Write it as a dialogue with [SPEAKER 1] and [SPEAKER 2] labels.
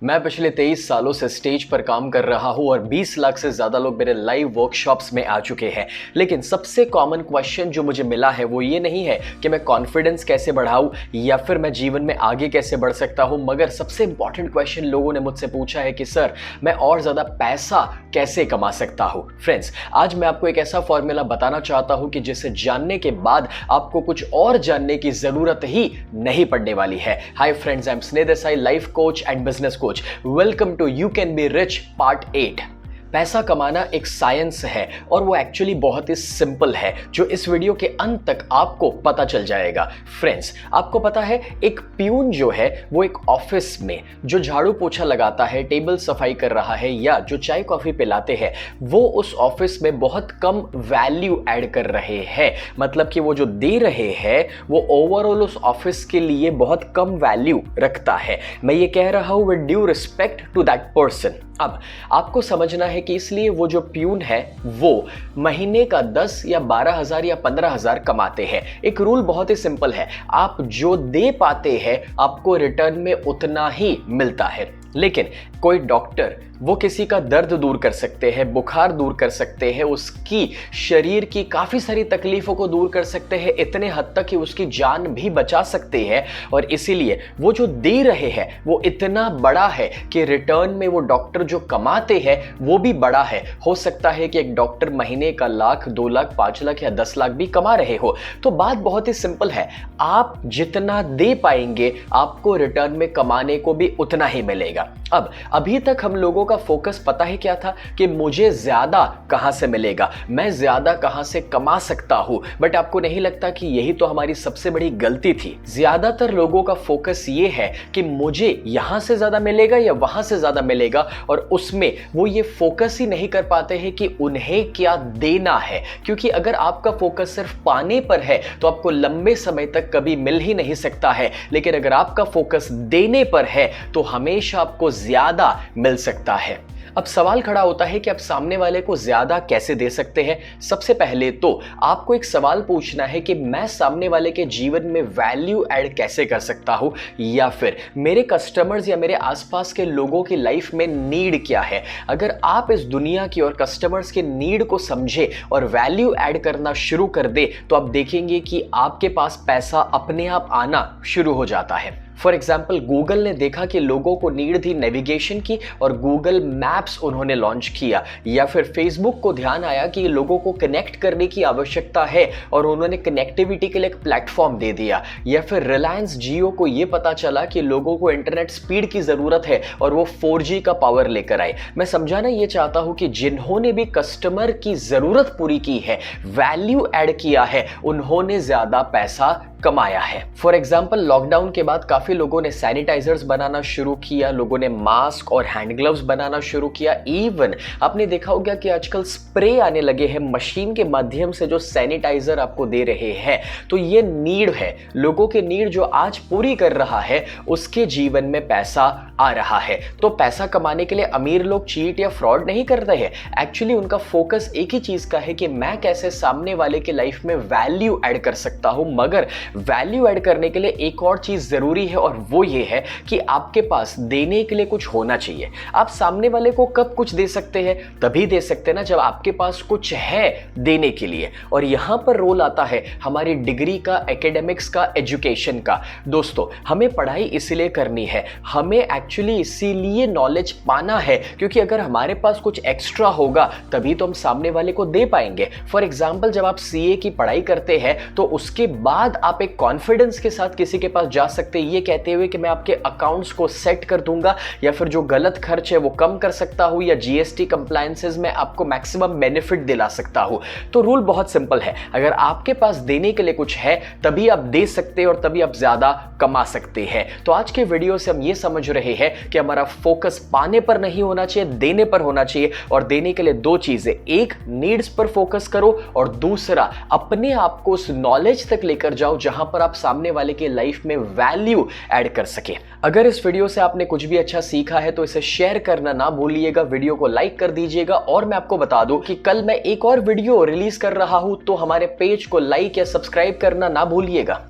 [SPEAKER 1] मैं पिछले 23 सालों से स्टेज पर काम कर रहा हूं और 20 लाख से ज़्यादा लोग मेरे लाइव वर्कशॉप्स में आ चुके हैं। लेकिन सबसे कॉमन क्वेश्चन जो मुझे मिला है वो ये नहीं है कि मैं कॉन्फिडेंस कैसे बढ़ाऊं या फिर मैं जीवन में आगे कैसे बढ़ सकता हूं, मगर सबसे इंपॉर्टेंट क्वेश्चन लोगों ने मुझसे पूछा है कि सर मैं और ज़्यादा पैसा कैसे कमा सकता हूं। फ्रेंड्स, आज मैं आपको एक ऐसा फॉर्मूला बताना चाहता हूं कि जिसे जानने के बाद आपको कुछ और जानने की ज़रूरत ही नहीं पड़ने वाली है। Hi friends, I am Sneh Desai, life coach and business coach. Welcome to you can be rich part 8। पैसा कमाना एक साइंस है और वो एक्चुअली बहुत ही सिंपल है, जो इस वीडियो के अंत तक आपको पता चल जाएगा। फ्रेंड्स, आपको पता है एक प्यून जो है वो एक ऑफिस में जो झाड़ू पोछा लगाता है, टेबल सफाई कर रहा है या जो चाय कॉफी पिलाते हैं, वो उस ऑफिस में बहुत कम वैल्यू ऐड कर रहे हैं। मतलब कि वो जो दे रहे हैं वो ओवरऑल उस ऑफिस के लिए बहुत कम वैल्यू रखता है। मैं ये कह रहा हूं with due respect to that person. अब आपको समझना है कि इसलिए वो जो प्यून है वो महीने का 10 या 12,000 या 15,000 कमाते हैं। एक रूल बहुत ही सिंपल है, आप जो दे पाते हैं आपको रिटर्न में उतना ही मिलता है। लेकिन कोई डॉक्टर वो किसी का दर्द दूर कर सकते हैं, बुखार दूर कर सकते हैं, उसकी शरीर की काफ़ी सारी तकलीफ़ों को दूर कर सकते हैं, इतने हद तक कि उसकी जान भी बचा सकते हैं। और इसीलिए वो जो दे रहे हैं वो इतना बड़ा है कि रिटर्न में वो डॉक्टर जो कमाते हैं वो भी बड़ा है। हो सकता है कि एक डॉक्टर महीने का 1,00,000, 2,00,000, 5,00,000 या 10,00,000 भी कमा रहे हो। तो बात बहुत ही सिंपल है, आप जितना दे पाएंगे आपको रिटर्न में कमाने को भी उतना ही मिलेगा। अब अभी तक हम लोगों का फोकस पता है क्या था कि मुझे ज्यादा कहां से मिलेगा, मैं ज्यादा कहां से कमा सकता हूं। बट आपको नहीं लगता कि यही तो हमारी सबसे बड़ी गलती थी? ज्यादातर लोगों का फोकस ये है कि मुझे यहां से ज्यादा मिलेगा या वहां से ज्यादा मिलेगा, और उसमें वो ये फोकस ही नहीं कर पाते हैं कि उन्हें क्या देना है। क्योंकि अगर आपका फोकस सिर्फ पाने पर है तो आपको लंबे समय तक कभी मिल ही नहीं सकता है। लेकिन अगर आपका फोकस देने पर है तो हमेशा आपको ज्यादा मिल सकता है। अब सवाल खड़ा होता है कि आप सामने वाले को ज्यादा कैसे दे सकते हैं। सबसे पहले तो आपको एक सवाल पूछना है कि मैं सामने वाले के जीवन में वैल्यू ऐड कैसे कर सकता हूं, या फिर मेरे कस्टमर्स या मेरे आसपास के लोगों की लाइफ में नीड क्या है। अगर आप इस दुनिया की और कस्टमर्स के नीड को समझे और वैल्यू ऐड करना शुरू कर दे तो आप देखेंगे कि आपके पास पैसा अपने आप आना शुरू हो जाता है। फॉर एग्जाम्पल, गूगल ने देखा कि लोगों को नीड थी नेविगेशन की और गूगल मैप्स उन्होंने लॉन्च किया। या फिर फेसबुक को ध्यान आया कि लोगों को कनेक्ट करने की आवश्यकता है और उन्होंने कनेक्टिविटी के लिए एक प्लेटफॉर्म दे दिया। या फिर रिलायंस जियो को यह पता चला कि लोगों को इंटरनेट स्पीड की जरूरत है और वो 4G का पावर लेकर आए। मैं समझाना ये चाहता हूं कि जिन्होंने भी कस्टमर की जरूरत पूरी की है, वैल्यू ऐड किया है, उन्होंने ज्यादा पैसा कमाया है। फॉर एग्जाम्पल, लॉकडाउन के बाद काफी लोगों ने सैनिटाइजर्स बनाना शुरू किया, लोगों ने मास्क और हैंड ग्लव्स बनाना शुरू किया। इवन आपने देखा होगा कि आजकल स्प्रे आने लगे हैं मशीन के माध्यम से जो सैनिटाइजर आपको दे रहे हैं। तो ये नीड है, लोगों के नीड जो आज पूरी कर रहा है उसके जीवन में पैसा आ रहा है। तो पैसा कमाने के लिए अमीर लोग चीट या फ्रॉड नहीं कर रहे हैं। एक्चुअली उनका फोकस एक ही चीज का है कि मैं कैसे सामने वाले के लाइफ में वैल्यू ऐड कर सकता हूं। मगर वैल्यू ऐड करने के लिए एक और चीज जरूरी है और वो ये है कि आपके पास देने के लिए कुछ होना चाहिए। आप सामने वाले को कब कुछ दे सकते हैं? तभी दे सकते हैं ना जब आपके पास कुछ है देने के लिए। और यहां पर रोल आता है हमारी डिग्री का, एकेडमिक्स का, एजुकेशन का। दोस्तों, हमें पढ़ाई इसीलिए करनी है, हमें एक्चुअली इसीलिए नॉलेज पाना है, क्योंकि अगर हमारे पास कुछ एक्स्ट्रा होगा तभी तो हम सामने वाले को दे पाएंगे। फॉर एग्जाम्पल, जब आप CA की पढ़ाई करते हैं तो उसके बाद आप एक कॉन्फिडेंस के साथ किसी के पास जा सकते हैं ये कहते हुए कि मैं आपके अकाउंट्स को सेट कर दूंगा, या फिर जो गलत खर्च है वो कम कर सकता हूं, या GST कंप्लायंसेस में आपको मैक्सिमम बेनिफिट दिला सकता हूं। तो रूल बहुत सिंपल है, अगर आपके पास देने के लिए कुछ है तभी आप दे सकते हैं और तभी आप ज्यादा कमा सकते हैं। तो आज के वीडियो से हम ये समझ रहे हैं कि हमारा फोकस पाने पर नहीं होना चाहिए, देने पर होना चाहिए। और देने के लिए दो चीजें, एक नीड्स पर फोकस करो और दूसरा अपने आप को उस नॉलेज तक लेकर जाओ जहां पर आप सामने वाले के लाइफ में वैल्यू ऐड कर सके। अगर इस वीडियो से आपने कुछ भी अच्छा सीखा है तो इसे शेयर करना ना भूलिएगा, वीडियो को लाइक कर दीजिएगा। और मैं आपको बता दूं कि कल मैं एक और वीडियो रिलीज कर रहा हूं, तो हमारे पेज को लाइक या सब्सक्राइब करना ना भूलिएगा।